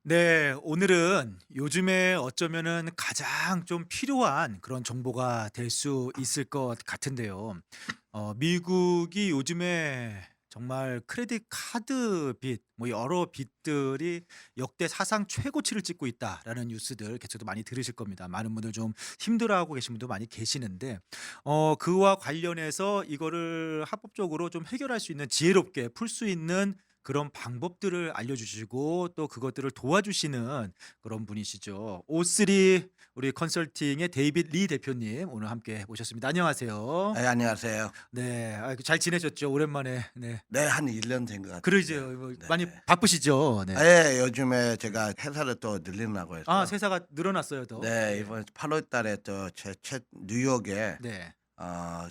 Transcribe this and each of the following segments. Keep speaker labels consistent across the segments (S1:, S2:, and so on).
S1: 네, 오늘은 요즘에 어쩌면은 가장 좀 필요한 그런 정보가 될 수 있을 것 같은데요. 미국이 요즘에 정말 크레딧 카드 빚, 뭐 여러 빚들이 역대 사상 최고치를 찍고 있다라는 뉴스들 계속해서 많이 들으실 겁니다. 많은 분들 좀 힘들어하고 계신 분도 많이 계시는데, 그와 관련해서 이거를 합법적으로 좀 해결할 수 있는 지혜롭게 풀 수 있는 그런 방법들을 알려주시고 또 그것들을 도와주시는 그런 분이시죠. O3 우리 컨설팅의 데이빗 리 대표님 오늘 함께 모셨습니다. 안녕하세요.
S2: 네, 안녕하세요.
S1: 네. 잘 지내셨죠? 오랜만에. 네.
S2: 네, 한 1년 된 것
S1: 그러죠.
S2: 같은데요.
S1: 뭐
S2: 네.
S1: 많이 바쁘시죠? 네.
S2: 예, 요즘에 제가 회사를 또 늘리려고
S1: 아,
S2: 해서
S1: 세사가 늘어났어요, 더?
S2: 네,
S1: 네.
S2: 이번 8월 달에 또 제 책 뉴욕에
S1: 네.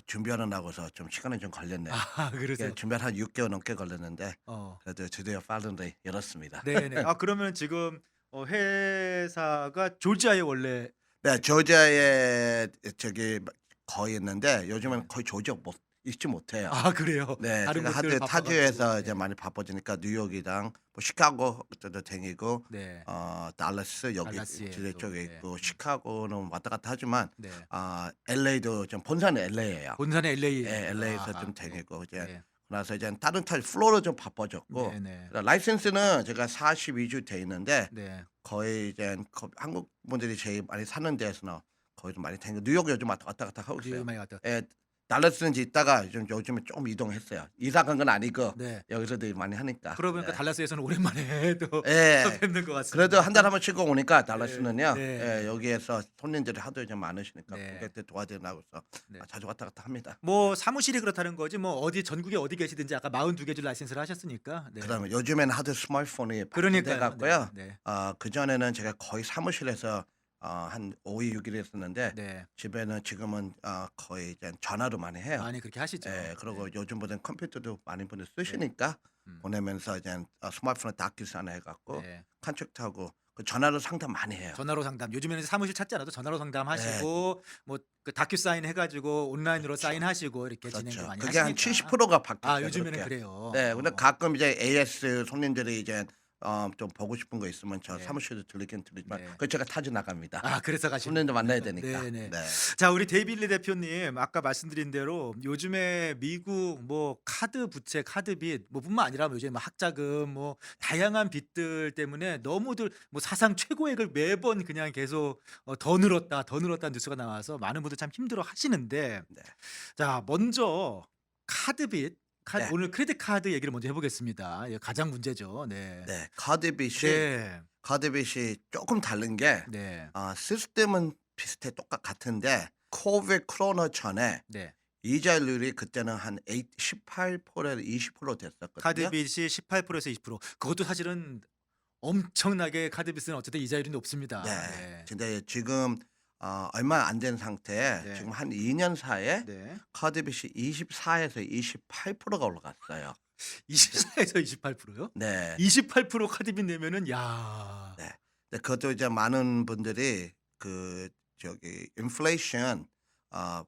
S2: 준비하는 하고서 좀 시간이 좀 걸렸네요.
S1: 아,
S2: 이게
S1: 그러세요.
S2: 준비를 한 6개월 넘게 걸렸는데
S1: 어.
S2: 그래도 드디어 파이널리 열었습니다.
S1: 네네. 아, 그러면 지금 회사가 졸지아에 원래.
S2: 네, 조지아에 저기 거의 있는데 요즘은
S1: 네.
S2: 거의 조지 못 있지 못해요.
S1: 아, 그래요?
S2: 네.
S1: 다른
S2: 제가
S1: 곳들
S2: 하도
S1: 바빠 가지고.
S2: 타주에서 이제
S1: 네.
S2: 많이 바빠지니까 뉴욕이랑 뭐 시카고 도 다니고
S1: 네.
S2: 달라스 여기
S1: 달라스에
S2: 지대
S1: 또.
S2: 쪽에
S1: 네.
S2: 있고 시카고는 왔다 갔다 하지만
S1: 네.
S2: LA도 좀 본사는 LA예요.
S1: 본사는 LA에.
S2: 예. LA에서 좀
S1: 아하. 네.
S2: 다니고 이제
S1: 네.
S2: 그러나서 이제 다른 타 플로어로 좀 바빠졌고
S1: 네네.
S2: 라이센스는 제가 42주 돼 있는데
S1: 네.
S2: 거의 이제 한국 분들이 제일 많이 사는 데에서는 거의 좀 많이 다니고 뉴욕 요즘 왔다 갔다 하고
S1: 뉴욕
S2: 있어요.
S1: 많이 갔다.
S2: 예. 달라스는 이제 있다가 요즘에 좀 이동했어요. 이사 간 건 아니고
S1: 네.
S2: 여기서도 많이 하니까.
S1: 그러고 보니까
S2: 네.
S1: 달라스에서는 오랜만에 또
S2: 예.
S1: 뵙는 것
S2: 그래도
S1: 같습니다.
S2: 한 달에 한 번씩 오니까
S1: 네.
S2: 달라스는요. 예,
S1: 네네.
S2: 여기에서 손님들이 하도 이제 많으시니까
S1: 네.
S2: 고객들 도와드리려고 해서
S1: 네.
S2: 자주 왔다 갔다 합니다.
S1: 뭐 사무실이 그렇다는 거지 뭐 어디 전국에 어디 계시든지 아까 42개 주 라이센스를 하셨으니까. 네.
S2: 그다음에 요즘에는 하도 스마트폰이 발전돼
S1: 그러니까요. 네.
S2: 갖고요.
S1: 네.
S2: 그전에는 제가 거의 사무실에서 한 5 일 6일 했었는데
S1: 네.
S2: 집에는 지금은 거의 이제 전화로 많이 해요.
S1: 많이 그렇게 하시죠.
S2: 예. 그리고
S1: 네.
S2: 요즘보다는 컴퓨터도 많은 분들
S1: 네.
S2: 쓰시니까
S1: 음.
S2: 보내면서 이제 스마트폰에 다큐사인 해 갖고
S1: 네.
S2: 컨택트하고 그 전화로 상담 많이 해요.
S1: 전화로 상담. 요즘에는 사무실 찾지 않아도 전화로
S2: 예.
S1: 상담하시고 뭐 그 다큐 사인 해 가지고 온라인으로
S2: 그렇죠.
S1: 사인하시고 이렇게 진행도
S2: 그렇죠.
S1: 많이
S2: 그게 한
S1: 하시니까.
S2: 70%가
S1: 아,
S2: 바뀌었어요
S1: 요즘에는
S2: 그렇게.
S1: 그래요.
S2: 네. 근데 가끔 이제 AS 손님들이 이제 좀 보고 싶은 거 있으면 저
S1: 네.
S2: 사무실에 들리긴 들리지만
S1: 네.
S2: 그거 제가 타고 나갑니다.
S1: 아, 그래서
S2: 손님들
S1: 가시는군요.
S2: 만나야 되니까.
S1: 네네.
S2: 네.
S1: 자, 우리 데이빌리 대표님 아까 말씀드린 대로 요즘에 미국 뭐 카드 부채, 카드 빚 뭐 뿐만 아니라 뭐 요즘에 뭐 학자금 뭐 다양한 빚들 때문에 너무들 뭐 사상 최고액을 매번 그냥 계속 더 늘었다, 더 늘었다는 뉴스가 나와서 많은 분들 참 힘들어하시는데,
S2: 네.
S1: 자, 먼저 카드 빚,
S2: 네.
S1: 오늘 크레딧 카드 얘기를 먼저 해 보겠습니다. 이게 가장 문제죠. 네.
S2: 네.
S1: 네.
S2: 카드 빚이 쪼끔 다른 게
S1: 네.
S2: 시스템은 비슷해 같은데 코비드 코로나 전에
S1: 네.
S2: 이자율이 그때는 한 18% 에서 20%
S1: 카드
S2: 됐었거든요.
S1: 빚이 18%에서 20%. 그것도 사실은 엄청나게 카드 빚은 어쨌든 이자율이
S2: 네.
S1: 높습니다. 네.
S2: 근데 지금 얼마 안 된 상태에
S1: 네.
S2: 지금 한 2년 사이에
S1: 네.
S2: 카드빚이 24에서 28%가 올라갔어요.
S1: 24에서 28%요?
S2: 네.
S1: 28% 카드 빚 내면은 야.
S2: 네. 근데 그것도 이제 많은 분들이 그 저기 인플레이션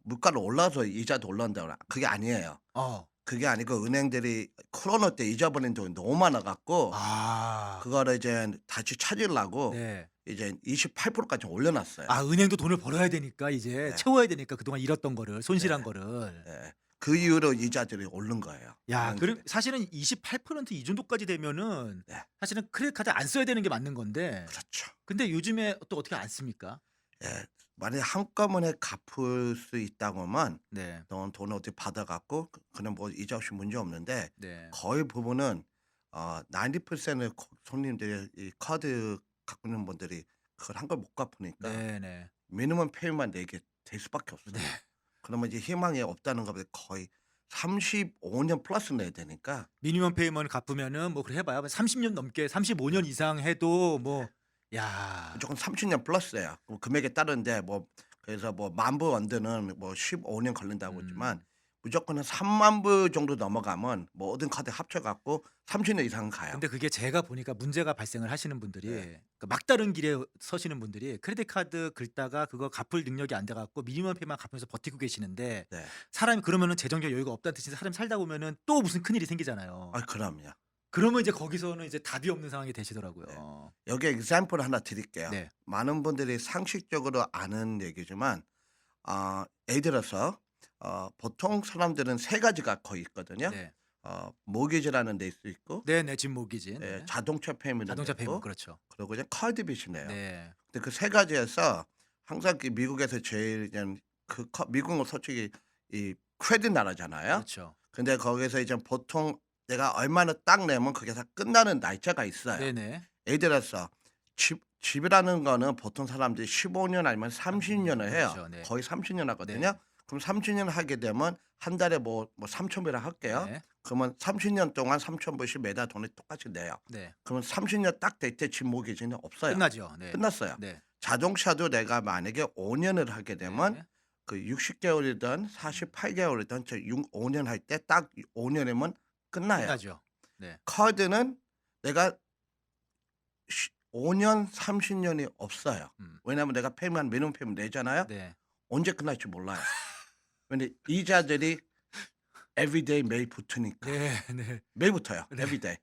S2: 물가가 올라서 이자도 올라온다고 그게 아니에요.
S1: 어.
S2: 그게 아니고 은행들이 코로나 때 잊어버린 돈이 너무 많아 갖고
S1: 아.
S2: 그거를 이제 다시 찾으려고
S1: 네.
S2: 이제 28% 까지 올려 놨어요.
S1: 아, 은행도 돈을 벌어야 되니까 이제
S2: 네.
S1: 채워야 되니까 그동안 잃었던 거를
S2: 네.
S1: 손실한 거를.
S2: 네. 그 이후로 이자들이 오른 거예요,
S1: 야, 그럼
S2: 은행들이.
S1: 사실은 28%이 정도까지 되면은
S2: 네.
S1: 사실은 크레딧 카드 안 써야 되는 게 맞는 건데,
S2: 그렇죠.
S1: 근데 요즘에 또 어떻게 안 씁니까?
S2: 예. 만약에 한꺼번에 갚을 수 있다고 하면
S1: 네.
S2: 돈을 어떻게 받아 갖고 그냥 뭐 이자 없이 문제 없는데
S1: 네.
S2: 거의 부분은 90%의 손님들이 이 카드 갖고 있는 분들이 그걸 한걸 못 갚으니까
S1: 네네.
S2: 미니멈 페이만 내게 될 수밖에
S1: 네.
S2: 없어요. 그러면 이제 희망이 없다는 거보다 거의 35년 플러스 내야 되니까
S1: 미니멈 페이먼트 갚으면은 뭐 그래 해 봐야 30년 넘게 35년 이상 해도 뭐. 야.
S2: 무조건 30년 플러스예요. 그 금액에 따른데 뭐 그래서 뭐 만불 언더는 뭐 15년 걸린다고 했지만
S1: 음.
S2: 무조건 한 3만 불 정도 넘어가면 모든 카드 합쳐 갖고 30년 이상은 가요.
S1: 근데 그게 제가 보니까 문제가 발생을 하시는 분들이
S2: 네.
S1: 그 막다른 길에 서시는 분들이 크레딧 카드 긁다가 그거 갚을 능력이 안 돼 갖고 미니멈 페이만 갚으면서 버티고 계시는데,
S2: 네.
S1: 사람이 그러면은 재정적 여유가 없다는 뜻이 사람이 살다 보면은 또 무슨 큰일이 생기잖아요.
S2: 그럼요.
S1: 그러면 이제 거기서는 이제 답이 없는 상황이
S2: 네.
S1: 되시더라고요.
S2: 여기 example 하나 드릴게요.
S1: 네.
S2: 많은 분들이 상식적으로 아는 얘기지만 예를 들어서 보통 사람들은 세 가지가 거의 있거든요.
S1: 네.
S2: 모기지라는 데 있고
S1: 네네. 집 모기지.
S2: 예,
S1: 네.
S2: 자동차 페이먼트
S1: 자동차 페이먼트
S2: 있고
S1: 그렇죠.
S2: 그리고 이제 카드 빚이네요.
S1: 네.
S2: 근데 그 세 가지에서 항상 그 미국에서 제일 그냥 미국은 솔직히 이 크레딧 나라잖아요.
S1: 그렇죠.
S2: 근데 거기서 이제 보통 내가 얼마나 딱 내면 그게 다 끝나는 날짜가 있어요.
S1: 네네.
S2: 예를 들어서 집이라는 거는 보통 사람들이 15년 아니면 30년을 해요.
S1: 그렇죠. 네.
S2: 거의 30년 하거든요.
S1: 네.
S2: 그럼 30년 하게 되면 한 달에 뭐 3,000불을 할게요.
S1: 네.
S2: 그러면 30년 동안 3,000불씩 매달 돈을 똑같이 내요.
S1: 네.
S2: 그러면 30년 딱 될 때 집 모기지는 없어요.
S1: 끝나죠. 네.
S2: 끝났어요.
S1: 네.
S2: 자동차도 내가 만약에 5년을 하게 되면
S1: 네.
S2: 그 60개월이든 48개월이든 5년 할 때 딱 5년이면 끝나요.
S1: 끝나죠. 네.
S2: 카드는 내가 5년, 30년이 없어요. 왜냐하면 내가 미니멈 페이먼트 내잖아요.
S1: 네.
S2: 언제 끝날지 몰라요. 근데 이자들이 everyday 매일 붙으니까
S1: 네. 네.
S2: 매일 붙어요.
S1: 네.
S2: everyday.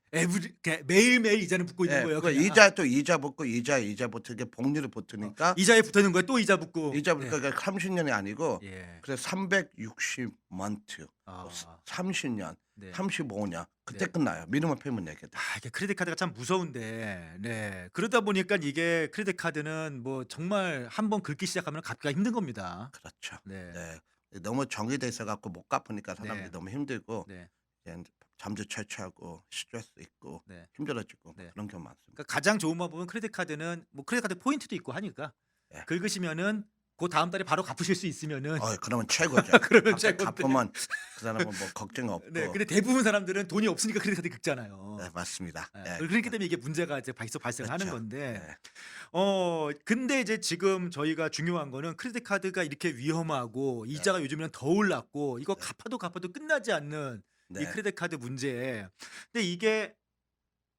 S1: 매일매일 이자는 붙고 있는
S2: 예,
S1: 거예요.
S2: 그
S1: 그냥.
S2: 이자 또 이자 붙고 이자 붙고 복리를 붙으니까
S1: 이자에 붙어 있는 거예요. 또 이자 붙고.
S2: 이자
S1: 네.
S2: 붙으니까 30년이 아니고
S1: 예.
S2: 그래서 360month,
S1: 아.
S2: 30년,
S1: 네.
S2: 35년 그때
S1: 네.
S2: 끝나요. 미니멈 페이먼트 내게 돼.
S1: 이게 크레딧 카드가 참 무서운데. 네. 그러다 보니까 이게 크레딧 카드는 뭐 정말 한번 긁기 시작하면 갚기가 힘든 겁니다.
S2: 그렇죠.
S1: 네.
S2: 네. 너무 정리돼 있어 갖고 못 갚으니까 사람들이
S1: 네.
S2: 너무 힘들고
S1: 네.
S2: 이제 잠도 철저하고 스트레스 있고
S1: 네.
S2: 힘들어지고
S1: 네.
S2: 그런 경우 많습니다.
S1: 그러니까 가장 좋은 방법은 크레딧 카드는 뭐 크레딧 카드 포인트도 있고 하니까
S2: 네.
S1: 긁으시면은 그 다음 달에 바로 갚으실 수 있으면은
S2: 그러면 최고죠.
S1: 그러면
S2: 갑자기
S1: 최고인데.
S2: 갚으면 그 사람은 뭐 걱정 없고.
S1: 네. 근데 대부분 사람들은 돈이 없으니까 크레딧 카드 긁잖아요.
S2: 네, 맞습니다.
S1: 네.
S2: 네.
S1: 그렇기 때문에 이게 문제가 이제 발생하는
S2: 그렇죠.
S1: 건데.
S2: 네.
S1: 근데 이제 지금 저희가 중요한 거는 크레딧 카드가 이렇게 위험하고 이자가 요즘에는 더 올랐고 이거
S2: 네.
S1: 갚아도 끝나지 않는 이
S2: 네.
S1: 크레딧 카드 문제. 근데 이게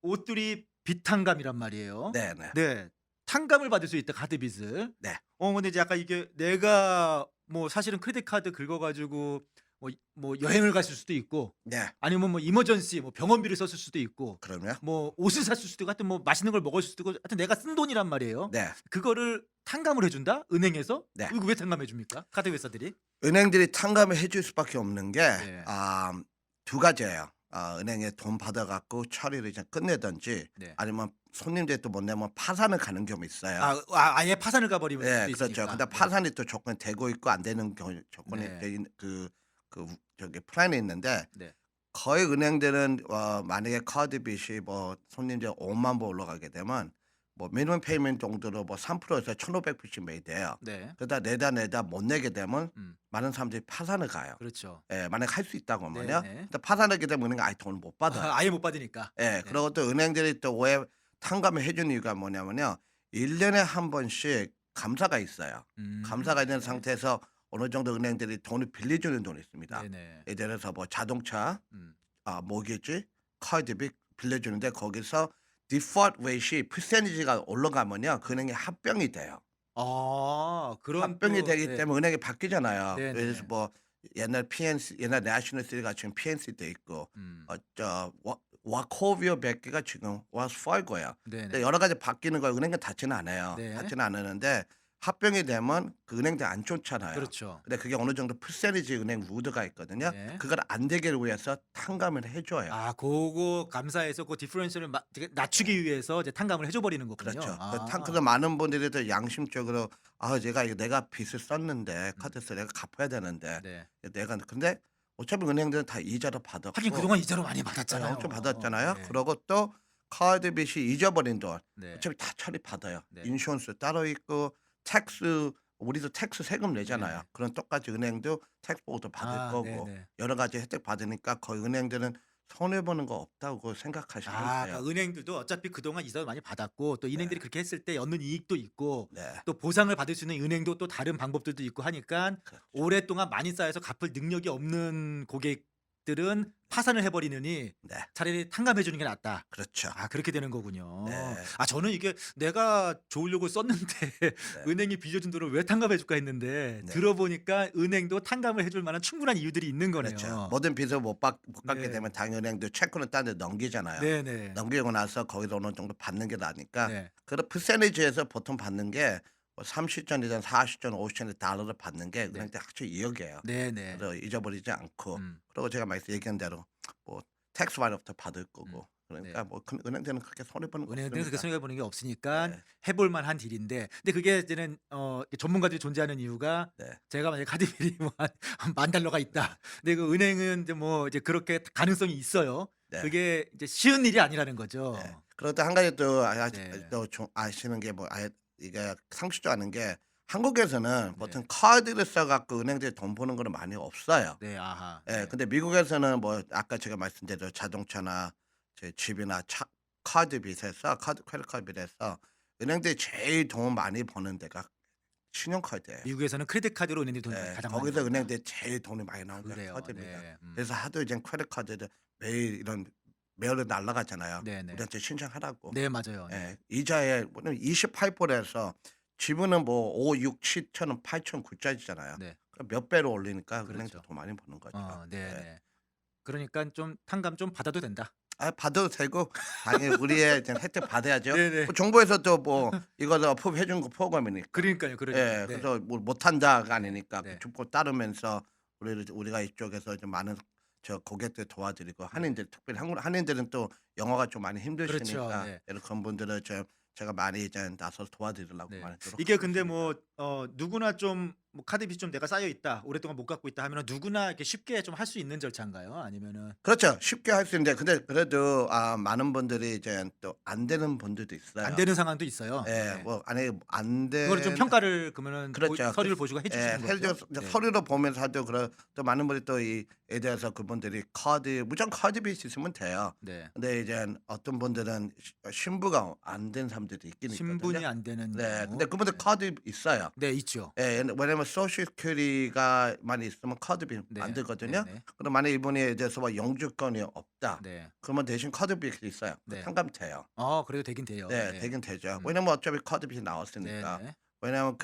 S1: 옷들이 빚탕감이란 말이에요.
S2: 네, 네.
S1: 네. 탕감을 받을 수 있다 카드 빚을.
S2: 네.
S1: 근데 이제 약간 이게 내가 뭐 사실은 크레딧 카드 긁어 가지고 뭐 여행을 갔을 수도 있고
S2: 네.
S1: 아니면 뭐 이머전시 뭐 병원비를 썼을 수도 있고
S2: 그러면
S1: 뭐 옷을 샀을 수도 있고 하여튼 뭐 맛있는 걸 먹었을 수도 있고 하여튼 내가 쓴 돈이란 말이에요.
S2: 네.
S1: 그거를 탕감을 해준다? 은행에서?
S2: 네.
S1: 이거 왜 탕감해 줍니까? 카드 회사들이?
S2: 은행들이 탕감을 해줄 수밖에 없는 게
S1: 네.
S2: 두 가지예요. 은행에 돈 받아 갖고 처리를 이제 끝내든지
S1: 네.
S2: 아니면 손님들이 또 못 내면 파산을 가는 경우 있어요.
S1: 아예 파산을 가버리면
S2: 네,
S1: 수도
S2: 그렇죠.
S1: 있으니까.
S2: 근데
S1: 네.
S2: 파산이 또 조건이 되고 있고 안 되는 경우 조건이
S1: 네.
S2: 저기 플랜이 있는데
S1: 네.
S2: 거의 은행들은 만약에 카드 빚이 뭐 손님들 5만 불 올라가게 되면 뭐 미니멈 페이먼트 정도로 뭐 3%에서 1,500불씩 매일 돼요.
S1: 네.
S2: 그러다 내다 못 내게 되면 많은 사람들이 파산을 가요.
S1: 그렇죠.
S2: 예, 만약 할 수 있다고 하면요.
S1: 네, 네.
S2: 근데 파산하게 되면 은행이 아예 돈을 못 받아요.
S1: 아예 못 받으니까.
S2: 예,
S1: 네.
S2: 그리고 또 은행들이 또 왜 탕감을 해주는 이유가 뭐냐면요. 1년에 한 번씩 감사가 있어요. 감사가 있는
S1: 네.
S2: 상태에서 어느 정도 은행들이 돈을 빌려주는 돈이 있습니다.
S1: 네네.
S2: 예를 들어서 뭐 자동차,
S1: 음.
S2: 모기지, 카드비 빌려주는데 거기서 디폴트 레이시 퍼센티지가 올라가면요. 그 은행이 합병이 돼요.
S1: 그런
S2: 합병이
S1: 또,
S2: 되기
S1: 네.
S2: 때문에 은행이 바뀌잖아요.
S1: 네네.
S2: 그래서 뭐 옛날 PNC, 옛날 내셔널시티 같은 PNC도 있고 와코비어 100개가 지금 와스파이거예요.
S1: 네네.
S2: 여러 가지 바뀌는 거 은행은 닫지는 않아요.
S1: 네.
S2: 닫지는 않았는데 합병이 되면 그 은행들 안 쫓잖아요.
S1: 그렇죠.
S2: 근데 그게 어느 정도 퍼센티지 은행 루드가 있거든요.
S1: 네.
S2: 그걸 안 되게 위해서 탕감을 해줘요.
S1: 그거 감사해서 그 디퍼런셜을 낮추기 위해서 이제 탕감을 해줘 버리는 거군요.
S2: 그렇죠. 그래서 많은 분들이 또 양심적으로 내가 빚을 썼는데 카드에서 내가 갚아야 되는데
S1: 네.
S2: 근데 어차피 은행들은 다 이자로 받았고
S1: 하긴 그동안 이자로 많이 받았잖아요.
S2: 엄청 받았잖아요.
S1: 네.
S2: 그러고 또 카드 빚이 잊어버린 돈
S1: 네.
S2: 어차피 다 처리 받아요.
S1: 네.
S2: 인슈런스 따로 있고 텍스 우리도 텍스 세금 내잖아요.
S1: 네네.
S2: 그런 똑같이 은행도 텍스 보고도 받을 거고
S1: 네네.
S2: 여러 가지 혜택 받으니까 거의 은행들은 손해 보는 거 없다고 생각하시면 돼요.
S1: 그러니까 은행들도 어차피 그동안 이자를 많이 받았고 또 은행들이 그렇게 했을 때 얻는 이익도 있고
S2: 네.
S1: 또 보상을 받을 수 있는 은행도 또 다른 방법들도 있고 하니까
S2: 그렇죠.
S1: 오랫동안 많이 쌓여서 갚을 능력이 없는 고객 것들은 파산을 해버리느니
S2: 네.
S1: 차라리 탕감해 주는 게 낫다.
S2: 그렇죠.
S1: 아 그렇게 되는 거군요.
S2: 네.
S1: 아 저는 이게 '내가 좋으려고 썼는데
S2: 네.
S1: 은행이 빌려준 돈을 왜 탕감해 줄까?' 했는데
S2: 네.
S1: 들어보니까 은행도 탕감을 해줄 만한 충분한 이유들이 있는
S2: 그렇죠.
S1: 거네요.
S2: 모든 빚을 못 갚게
S1: 네.
S2: 되면 당연히 은행도 채권을 딴 데 넘기잖아요.
S1: 네네.
S2: 넘기고 나서 거기서 어느 정도 받는 게 나니까
S1: 네.
S2: 그런 퍼센티지에서 보통 받는 게 뭐 30전이든 40전, 50전의 달러를 받는 게
S1: 네.
S2: 은행한테 확실히 이억이에요.
S1: 네네.
S2: 그래서 잊어버리지 않고
S1: 음.
S2: 그리고 제가 말씀 얘기한 대로 뭐 텍스 라이트업도 받을
S1: 음.
S2: 거고
S1: 네.
S2: 그러니까 뭐 은행들은 그렇게 손해 보는 거
S1: 은행들은 그렇게
S2: 없습니다.
S1: 손해 보는 게 없으니까
S2: 네.
S1: 해볼 만한 딜인데 근데 그게 이제는 이렇게 전문가들이 존재하는 이유가
S2: 네.
S1: 제가 만약에 카드비리 뭐 한 만 달러가 있다. 근데 그 은행은 이제 뭐 이제 그렇게 가능성이 있어요.
S2: 네.
S1: 그게 이제 쉬운 일이 아니라는
S2: 네.
S1: 거죠.
S2: 그리고 또 한 가지 또
S1: 네.
S2: 또 아시는 게 뭐 이게 상식적으로 아는 게 한국에서는
S1: 네.
S2: 보통 카드를 써 갖고 은행들이 돈 버는 거는 많이 없어요.
S1: 네. 아하.
S2: 예.
S1: 네.
S2: 근데 미국에서는 뭐 아까 제가 말씀드린 자동차나 제 집이나 차 카드 빚에서 크레딧 카드 빚에서 은행들이 제일 돈 많이 버는 데가 신용카드예요.
S1: 미국에서는 크레딧 카드로 은행들이 돈을
S2: 예.
S1: 가장 많이
S2: 거기서
S1: 번다.
S2: 은행들이 제일 돈이 많이 나오는 게
S1: 그래요.
S2: 카드입니다.
S1: 네.
S2: 그래서 하도 이제 크레딧 카드를 매일 이런 메일로 날라가잖아요.
S1: 네네.
S2: 우리한테 신청하라고.
S1: 네 맞아요. 네.
S2: 예. 이자에 뭐냐면 28%에서 지분은 뭐 5, 6, 7천 원, 8천 9짜리잖아요.
S1: 네.
S2: 그럼 몇 배로 올리니까 은행도
S1: 그렇죠.
S2: 돈 많이 버는 거죠. 예.
S1: 네네. 그러니깐 좀 탕감 좀 받아도 된다.
S2: 아 받아도 되고 당연히 우리의 이제 혜택 받아야죠.
S1: 네네.
S2: 뭐 정부에서도 뭐 이거 어프로브 해 준 거 프로그램이니까.
S1: 그러니까요, 그러니까요.
S2: 예.
S1: 네.
S2: 그래서 뭐 못한다가 아니니까 그
S1: 네.
S2: 정보 따르면서 우리가 이쪽에서 좀 많은 고객들 도와드리고 한인들 특별히 한국 한인들은 또 영어가 좀 많이
S1: 그렇죠.
S2: 힘드시니까
S1: 네.
S2: 그런 분들은 제가 많이 이제 나서서 도와드리려고
S1: 네.
S2: 많이
S1: 이게
S2: 노력하고
S1: 근데
S2: 있습니다.
S1: 뭐 누구나 좀 뭐 카드 빚이 좀 내가 쌓여 있다. 오랫동안 못 갚고 있다 하면은 누구나 이렇게 쉽게 좀 할 수 있는 절차인가요? 아니면은
S2: 그렇죠. 쉽게 할 수 있는데 근데 그래도 많은 분들이 이제 또 안 되는 분들도
S1: 안
S2: 있어요.
S1: 되는 상황도 있어요.
S2: 예.
S1: 네.
S2: 뭐 아니 안
S1: 그거를 좀
S2: 된
S1: 평가를 그러면은
S2: 그렇죠.
S1: 서류를 보시고 해
S2: 예.
S1: 주시는 거죠?
S2: 이제
S1: 네.
S2: 서류로 보면서도 또 많은 분들이 또 이에 대해서 그분들이 무조건 카드 빚이 있으면 돼요.
S1: 네.
S2: 근데 이제 어떤 분들은 신부가 안 된 사람들도 있긴 있거든요.
S1: 신분이 안 되는
S2: 네.
S1: 경우.
S2: 근데 그분들
S1: 네.
S2: 카드 있어요.
S1: 네, 있죠.
S2: 예. 왜냐면 소셜 시큐리티가 많이 있으면 카드비
S1: 네.
S2: 안 들거든요.
S1: 네네.
S2: 그럼 만약에 이분에 대해서 뭐 영주권이 없다.
S1: 네.
S2: 그러면 대신 카드빚이 있어요. 그
S1: 네.
S2: 탕감돼요.
S1: 그래도 되긴 돼요.
S2: 네.
S1: 네.
S2: 되긴 되죠.
S1: 음.
S2: 왜냐면 어차피 카드빚이 나왔으니까.
S1: 네네.
S2: 왜냐면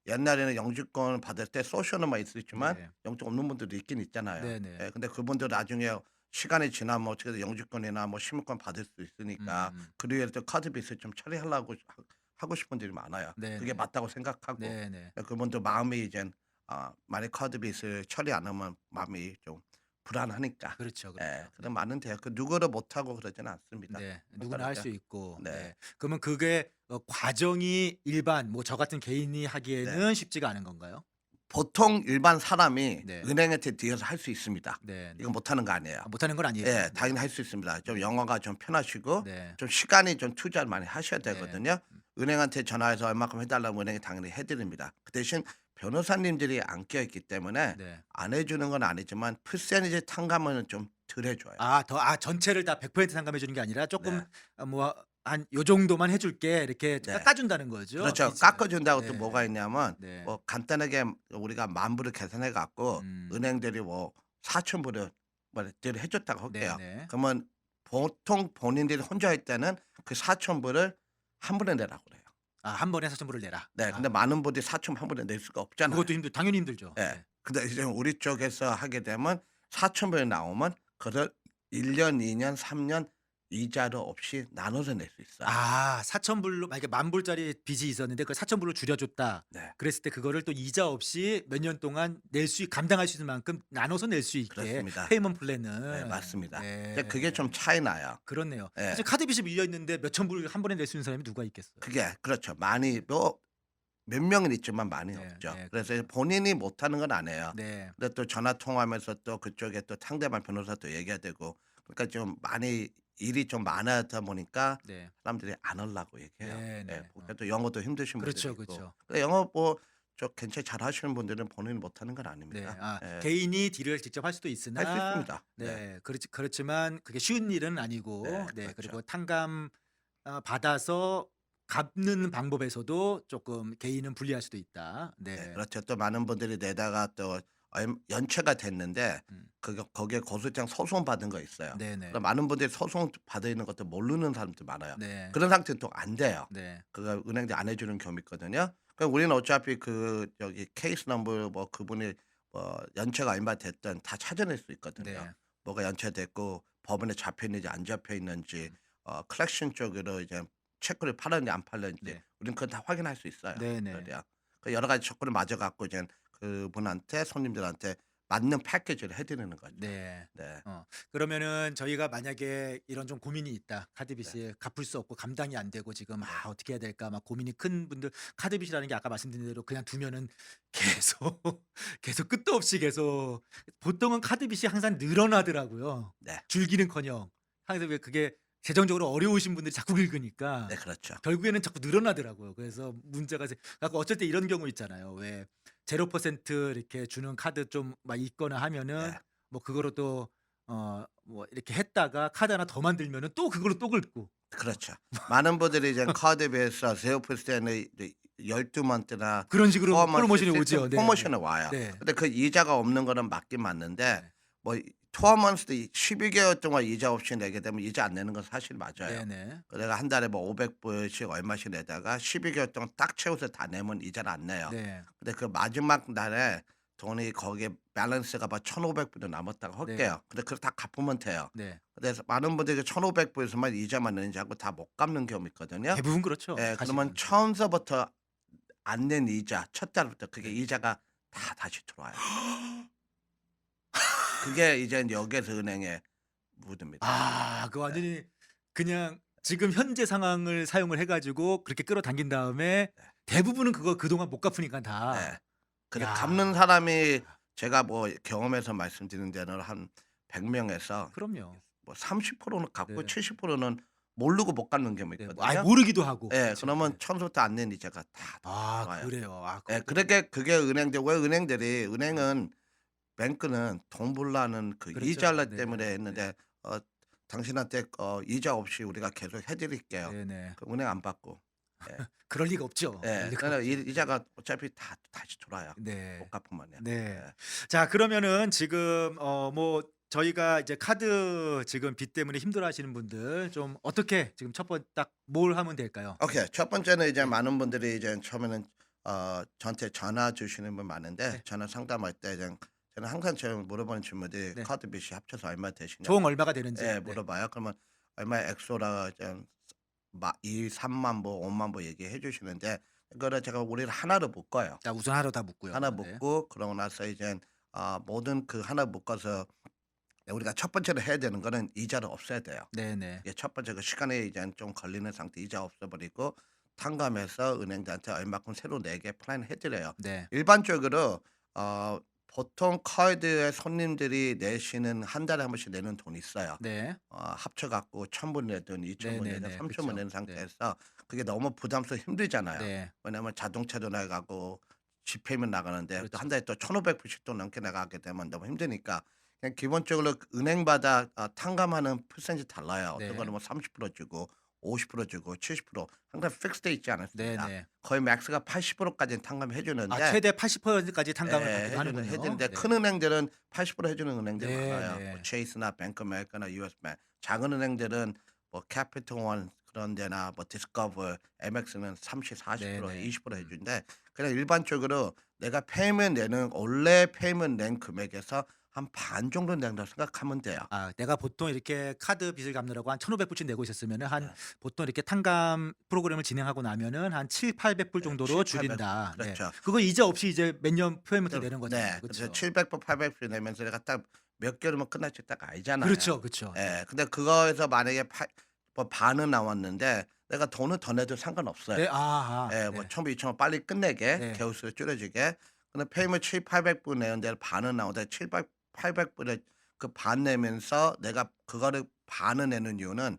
S2: 옛날에는 영주권 받을 때 소셜은만 있었지만
S1: 네.
S2: 영주권 없는 분들도 있긴 있잖아요.
S1: 네네.
S2: 예. 근데 그분들 나중에 시간이 지나면 어떻게든 영주권이나 뭐 시민권 받을 수 있으니까
S1: 음음.
S2: 그 이후에 또 카드빚을 좀 처리하려고 하고 싶은 분들이 많아요. 그게
S1: 네네.
S2: 맞다고 생각하고
S1: 네네.
S2: 그분들 마음이 이젠 만약 카드빚을 처리 안 하면 마음이 좀 불안하니까.
S1: 그렇죠,
S2: 예.
S1: 그렇죠. 네.
S2: 그럼 많은데요. 누구를 못하고 그러지는 않습니다.
S1: 네. 누구나 할 수 있고.
S2: 네.
S1: 네. 그러면 그게 과정이 일반 뭐 저 같은 개인이 하기에는 쉽지가 않은 건가요?
S2: 보통 일반 사람이
S1: 네.
S2: 은행한테 뒤에서 할 수 있습니다.
S1: 네.
S2: 이건 못하는 거 아니에요.
S1: 못하는 건 아니에요.
S2: 예, 당연히 할 수 있습니다. 좀 영어가 좀 편하시고
S1: 네.
S2: 좀 시간이 좀 투자를 많이 하셔야
S1: 네.
S2: 되거든요. 은행한테 전화해서 얼마큼 해달라고 은행이 당연히 해드립니다. 그 대신 변호사님들이 안 껴있기 때문에
S1: 네.
S2: 안 해주는 건 아니지만 퍼센티지 탕감은 좀 덜 해줘요.
S1: 전체를 다 100% 상감해 주는 게 아니라 조금
S2: 네.
S1: 뭐 한 요 정도만 해 줄게 이렇게
S2: 네.
S1: 깎아 준다는 거죠.
S2: 그렇죠.
S1: 빚을.
S2: 깎아준다고 또
S1: 네.
S2: 뭐가 있냐면
S1: 네.
S2: 뭐 간단하게 우리가 10,000불을 계산해 갖고
S1: 음.
S2: 은행들이 뭐 4,000불을 늘 해줬다고 할게요.
S1: 네네.
S2: 그러면 보통 본인들이 혼자 할 때는 그 4,000불을 한 번에 내라고 그래요.
S1: 한 번에 4,000불을 내라.
S2: 네. 근데 많은 분들이 4,000 한 번에 낼 수가 없잖아요.
S1: 그것도 당연히 힘들죠.
S2: 예.
S1: 네.
S2: 근데 이제 우리 쪽에서 하게 되면 4,000불이 나오면 그걸 1 년, 2 년, 3년 이자도 없이 나눠서 낼 수 있어요.
S1: 4,000불로 만약에 10,000불짜리 빚이 있었는데 그걸 4,000불로 줄여 줬다.
S2: 네.
S1: 그랬을 때 그거를 또 이자 없이 몇 년 동안 감당할 수 있는 만큼 나눠서 낼 수 있게
S2: 그렇습니다.
S1: 페이먼트 플랜은.
S2: 네, 맞습니다.
S1: 네.
S2: 근데 그게 좀 차이 나요.
S1: 그렇네요.
S2: 예.
S1: 사실 카드 빚이 밀려 있는데 몇천 불 한 번에 낼 수 있는 사람이 누가 있겠어요.
S2: 그게 그렇죠. 많이 뭐 몇 명은 있지만 많이
S1: 네,
S2: 없죠.
S1: 네,
S2: 그래서 본인이 못하는 건 아니에요.
S1: 네.
S2: 근데 또 전화 통화하면서 또 그쪽에 또 상대방 변호사도 얘기해야 되고 그러니까 좀 많이 일이 좀 많아다 보니까
S1: 네.
S2: 사람들이 안 하려고 얘기해요.
S1: 네, 네.
S2: 보니까 또 영어도 힘드신
S1: 그렇죠,
S2: 분들이 있고.
S1: 그렇죠.
S2: 근데 영어 뭐 괜찮게 잘하시는 분들은 본인이 못하는 건
S1: 네.
S2: 아닙니다. 예.
S1: 개인이 딜을 직접 할 수도
S2: 할 수
S1: 있으나
S2: 있습니다.
S1: 네. 그렇지만 그게 쉬운 일은 아니고
S2: 네,
S1: 네.
S2: 그렇죠.
S1: 그리고 탕감 받아서 갚는 방법에서도 조금 개인은 불리할 수도 있다.
S2: 네,
S1: 네.
S2: 그렇죠. 또 많은 분들이 내다가 또 연체가 됐는데
S1: 음.
S2: 거기에 고소장 소송 받은 거 있어요.
S1: 네네.
S2: 그럼 많은 분들이 소송 받아 있는 것도 모르는 사람들 많아요.
S1: 네.
S2: 그런 상태는 또 안 돼요.
S1: 네.
S2: 그거 은행들이 안 해 주는 경우 있거든요. 그럼 우리는 어차피 그 여기 케이스 넘버 뭐 그분이 연체가 얼마 됐든 다 찾아낼 수 있거든요.
S1: 네.
S2: 뭐가 연체됐고 법원에 잡혀 있는지 안 잡혀 있는지
S1: 음.
S2: 컬렉션 쪽으로 이제 체크를 팔았는지 안 팔았는지
S1: 네.
S2: 우리는 그건 다 확인할 수 있어요.
S1: 네네.
S2: 그래야 그 여러 가지 조건을 맞아 갖고 이제 그분한테 손님들한테 맞는 패키지를 해 드리는 거죠.
S1: 네.
S2: 네.
S1: 그러면은 저희가 만약에 이런 좀 고민이 있다.
S2: 네.
S1: 카드빚이 갚을 수 없고 감당이 안 되고 지금
S2: 네.
S1: 어떻게 해야 될까 막 고민이 큰 분들 카드빚이라는 게 아까 말씀드린 대로 그냥 두면은 계속 계속 끝도 없이 계속 보통은 카드빚이 항상 늘어나더라고요.
S2: 네.
S1: 줄기는커녕 항상 왜 그게 재정적으로 어려우신 분들이 자꾸 긁으니까
S2: 네 그렇죠.
S1: 결국에는 자꾸 늘어나더라고요. 그래서 문제가 갖고 어쩔 때 이런 경우 있잖아요. 왜 0% 이렇게 주는 카드 좀 막 있거나 하면은
S2: 네.
S1: 뭐 그거로 또 뭐 이렇게 했다가 카드 하나 더 만들면은 또 그걸로 또 긁고.
S2: 그렇죠. 많은 분들이 이제 카드비에서 0%는 이제 12 먼트나
S1: 그런 식으로
S2: 4 먼트
S1: 프로모션이
S2: 시스템
S1: 오죠. 네 네.
S2: 프로모션이 와요.
S1: 네.
S2: 근데 그 이자가 없는 거는 맞긴 맞는데
S1: 네.
S2: 뭐 4 먼스도 12 개월 동안 이자 없이 내게 되면 이자 안 내는 건 사실 맞아요.
S1: 네네.
S2: 내가 한 달에 뭐 500 불씩 얼마씩 내다가 12 개월 동안 딱 채워서 다 내면 이자를 안 내요.
S1: 네.
S2: 근데 그 마지막 날에 돈이 거기에 밸런스가 막 1,500 불이 남았다고
S1: 네.
S2: 할게요. 근데 그걸 다 갚으면 돼요.
S1: 네.
S2: 그래서 많은 분들이 1,500 불에서만 이자만 내는지 알고 다 못 갚는 경우 있거든요.
S1: 대부분 그렇죠.
S2: 예 그러면
S1: 사실은.
S2: 처음서부터 안 낸 이자 첫 달부터 그게 이자가 다 다시 들어와요. 그게 이젠 여기에서 은행의 무드입니다.
S1: 그
S2: 네.
S1: 완전히 그냥 지금 현재 상황을 사용을 해 가지고 그렇게 끌어당긴 다음에
S2: 네.
S1: 대부분은 그거 그동안 못 갚으니까
S2: 네.
S1: 다.
S2: 그래 갚는
S1: 야.
S2: 사람이 제가 뭐 경험해서 말씀드리는 데는 한 100 명에서
S1: 그럼요.
S2: 뭐 30%는 갚고
S1: 네.
S2: 70%는 모르고 못 갚는 경우
S1: 네.
S2: 있거든요.
S1: 모르기도 하고.
S2: 예.
S1: 그렇죠.
S2: 그러면
S1: 네.
S2: 처음부터 안 낸 이자가 다 들어와요.
S1: 그래요.
S2: 예.
S1: 그것도
S2: 그렇게 그게 은행들 왜 은행들이 은행은 뱅크는 돈 벌라는 그
S1: 그렇죠.
S2: 이자
S1: 네.
S2: 때문에
S1: 네.
S2: 했는데 당신한테 이자 없이 우리가 계속 해 드릴게요.
S1: 네네.
S2: 그 은행 안 받고. 예.
S1: 그럴 리가 없죠. 그럴
S2: 예.
S1: 리가
S2: 그러니까
S1: 없죠.
S2: 이자가 어차피 다 다시 돌아요.
S1: 네.
S2: 못 갚으면요.
S1: 네.
S2: 예.
S1: 자 그러면은 지금 뭐 저희가 이제 카드 지금 빚 때문에 힘들어하시는 분들 좀 어떻게 지금 첫 번 딱 뭘 하면 될까요?
S2: 오케이. 첫 번째는 이제
S1: 네.
S2: 많은 분들이 이제 처음에는 저한테 전화 주시는 분 많은데
S1: 네.
S2: 전화 상담할 때 이제 저는 항상 제가 물어보는 질문들이
S1: 네.
S2: 카드 빚이 합쳐서 얼마 되시냐고
S1: 총 얼마가 되는지.
S2: 예
S1: 네.
S2: 물어봐요. 그러면 얼마의 액수라 이제 3만 불, 5만 불 얘기해 주시는데 그거를 제가 우리를 하나로 묶어요.
S1: 자 우선 하루 다 묻고요.
S2: 하나
S1: 네.
S2: 묶고 그러고 나서 이제 모든 그 하나 묶어서 우리가 첫 번째로 해야 되는 거는 이자를 없애야 돼요.
S1: 네네.
S2: 이게 첫 번째 그 시간이 이제 좀 걸리는 상태 이자 없애버리고 탕감해서 은행들한테 얼마큼 새로 내게 플랜 해드려요.
S1: 네.
S2: 일반적으로 보통 카드의 손님들이 내시는 한 달에 한 번씩 내는 돈이 있어요.
S1: 네.
S2: 합쳐갖고 1,000불 내든 2,000불 내든
S1: 네네네.
S2: 3,000불
S1: 그쵸.
S2: 내는
S1: 네.
S2: 상태에서 그게 너무 부담스러워 힘들잖아요.
S1: 네.
S2: 왜냐하면 자동차도 나가고 지폐면 나가는데 또
S1: 그렇죠.
S2: 한 달에 또 1,500불씩 또 넘게 나가게 되면 너무 힘드니까 그냥 기본적으로 은행마다 탕감하는 퍼센트 달라요. 어떤
S1: 네.
S2: 거는 뭐 30% 주고 50% 주고 70% 항상 픽스돼 있지 않았습니다.
S1: 네네.
S2: 거의 맥스가 80%까지는 탕감해 주는데
S1: 최대 80%까지 탕감을
S2: 예,
S1: 받기도 하는군요.
S2: 해주는데
S1: 네.
S2: 큰 은행들은 80% 해주는 은행들이
S1: 네,
S2: 많아요.
S1: 네.
S2: 뭐 체이스나 뱅크 아메리카나 유에스뱅. 작은 은행들은 뭐 캐피털원 그런 데나 뭐 디스커버, MX는 30, 40%,
S1: 네네.
S2: 20% 해주는데 그냥 일반적으로 내가 페이먼트 내는 원래 페이먼트 낸 금액에서 한 반 정도 낸다고 생각하면 돼요.
S1: 내가 보통 이렇게 카드 빚을 갚느라고 한 1,500 불씩 내고 있었으면은 한
S2: 네.
S1: 보통 이렇게 탕감 프로그램을 진행하고 나면은 한 700-800 불
S2: 네,
S1: 정도로
S2: 700, 800.
S1: 줄인다. 네.
S2: 그렇죠.
S1: 그거 이자 없이 이제 몇 년 페이먼트 내는 거잖아요.
S2: 네. 그래서
S1: 그렇죠.
S2: 700불, 800불 내면서 내가 딱 몇 개월이면 끝날지 딱 알잖아요.
S1: 그렇죠, 그렇죠.
S2: 예. 근데 그거에서 만약에 뭐 반은 나왔는데 내가 돈을 더 내도 상관없어요.
S1: 네. 아하.
S2: 예. 뭐
S1: 네.
S2: 1,000불, 2,000불 빨리 끝내게
S1: 네.
S2: 개월수를 줄여주게. 근데 페이먼트 700-800불 내는데 반은 나오는데 700-800불에 그 반 내면서 내가 그거를 반을 내는 이유는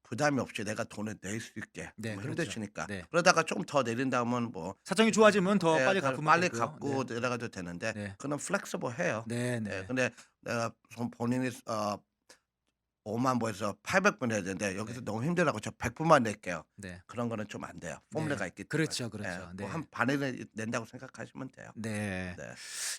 S2: 부담이 없이 내가 돈을 낼 수 있게.
S1: 네,
S2: 뭐
S1: 그렇죠.
S2: 힘드시니까.
S1: 네.
S2: 그러다가 좀 더 내린다면 뭐
S1: 사정이 좋아지면 더
S2: 예
S1: 빨리
S2: 그걸
S1: 갚으면
S2: 빨리
S1: 되고요.
S2: 갚고 내려가도 되는데
S1: 네.
S2: 그건 플렉서블해요. 예.
S1: 네네.
S2: 근데 내가 본인이 5만 뭐해서 800불 내야 되는데 여기서
S1: 네.
S2: 너무 힘들다고 저 100불만 낼게요.
S1: 네.
S2: 그런 거는 좀 안 돼요.
S1: 네.
S2: 포뮬러가 있기 때문에.
S1: 그렇죠,
S2: 예.
S1: 그렇죠.
S2: 뭐
S1: 네.
S2: 한 반을 낸다고 생각하시면 돼요.
S1: 네.
S2: 네.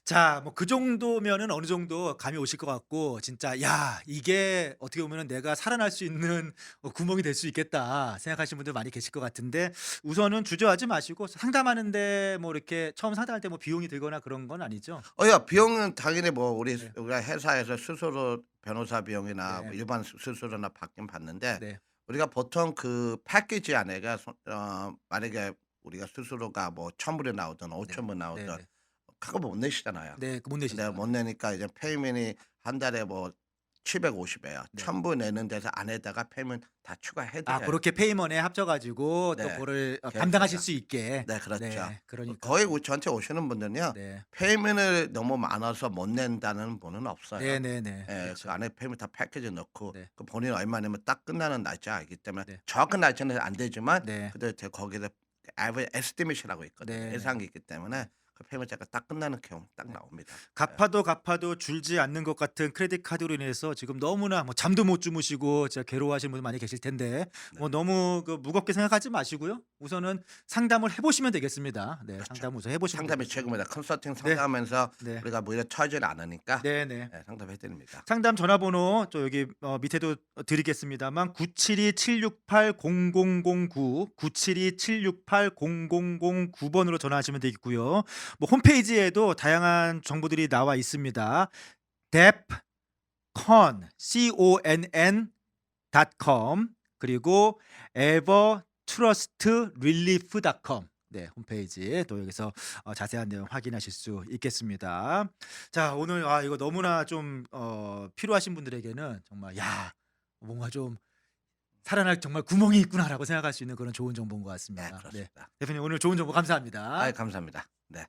S1: 자, 뭐 그 정도면은 어느 정도 감이 오실 것 같고 진짜 '야 이게 어떻게 보면은 내가 살아날 수 있는 구멍이 될 수 있겠다.' 생각하시는 분들 많이 계실 것 같은데 우선은 주저하지 마시고 상담하는데 뭐 이렇게 처음 상담할 때 뭐 비용이 들거나 그런 건 아니죠?
S2: 야 비용은 당연히 뭐
S1: 네.
S2: 우리가 회사에서 스스로 변호사 비용이나 뭐
S1: 네.
S2: 일반 수수료나 받긴 받는데
S1: 네.
S2: 우리가 보통 그 패키지 안에가 만약에 우리가 수수료가 뭐 1,000불이 나오든
S1: 네.
S2: 5,000불 나오든
S1: 네네.
S2: 그거 못 내시잖아요.
S1: 네. 못
S2: 근데
S1: 내시죠.
S2: 못
S1: 네.
S2: 내니까 이제 페이먼이 한 달에 뭐 750 이에요.
S1: 네.
S2: 1,000불 내는 데서 안에다가 페이먼 다 추가해
S1: 아
S2: 드려요.
S1: 고렇게 페이먼에 합쳐 가지고 또
S2: 네.
S1: 그거를 담당하실
S2: 계획서가.
S1: 수 있게.
S2: 네 그렇죠.
S1: 네. 그러니까
S2: 거의 저한테 오시는 분들은요.
S1: 네.
S2: 페이먼을 너무 많아서 못 낸다는 분은 없어요.
S1: 네네네.
S2: 예. 그
S1: 그렇죠.
S2: 안에 페이먼 다 패키지 넣고
S1: 네.
S2: 그 본인이 얼마 내면 딱 끝나는 날짜 알기 때문에
S1: 네.
S2: 정확한 날짜는 안 되지만
S1: 네.
S2: 그래도 거기서 average estimate이라고 있거든요.
S1: 네.
S2: 예상이 있기 때문에
S1: 네.
S2: 그 페이먼 자가 딱 끝나는 경우 딱
S1: 네.
S2: 나옵니다. 예.
S1: 갚아도 줄지 않는 것 같은 크레딧 카드로 인해서 지금 너무나 뭐 잠도 못 주무시고 진짜 괴로워하시는 분들 많이 계실 텐데
S2: 네.
S1: 뭐 너무 그 무겁게 생각하지 마시고요. 우선은 상담을 해 보시면 되겠습니다. 네.
S2: 그렇죠.
S1: 상담 우선 해 보시면
S2: 상담이
S1: 되겠습니다.
S2: 최고입니다. 컨설팅
S1: 네.
S2: 상담하면서
S1: 네.
S2: 우리가 무려 처지를 않으니까
S1: 네네.
S2: 예 상담해 드립니다.
S1: 상담 전화번호 저 여기 밑에도 드리겠습니다만 972-768-0009 972-768-0009번으로 전화하시면 되겠고요. 뭐 홈페이지에도 다양한 정보들이 나와 있습니다. depconn conn.com 그리고 evertrust.relief.com 네, 홈페이지 또 여기서 자세한 내용 확인하실 수 있겠습니다. 자, 오늘 이거 너무나 좀 필요하신 분들에게는 정말 야, 뭔가 좀 살아날 정말 구멍이 있구나라고 생각할 수 있는 그런 좋은 정보인 것
S2: 네
S1: 같습니다. 네.
S2: 그렇습니다.
S1: 대표님 오늘 좋은 정보 감사합니다.
S2: 감사합니다. 네.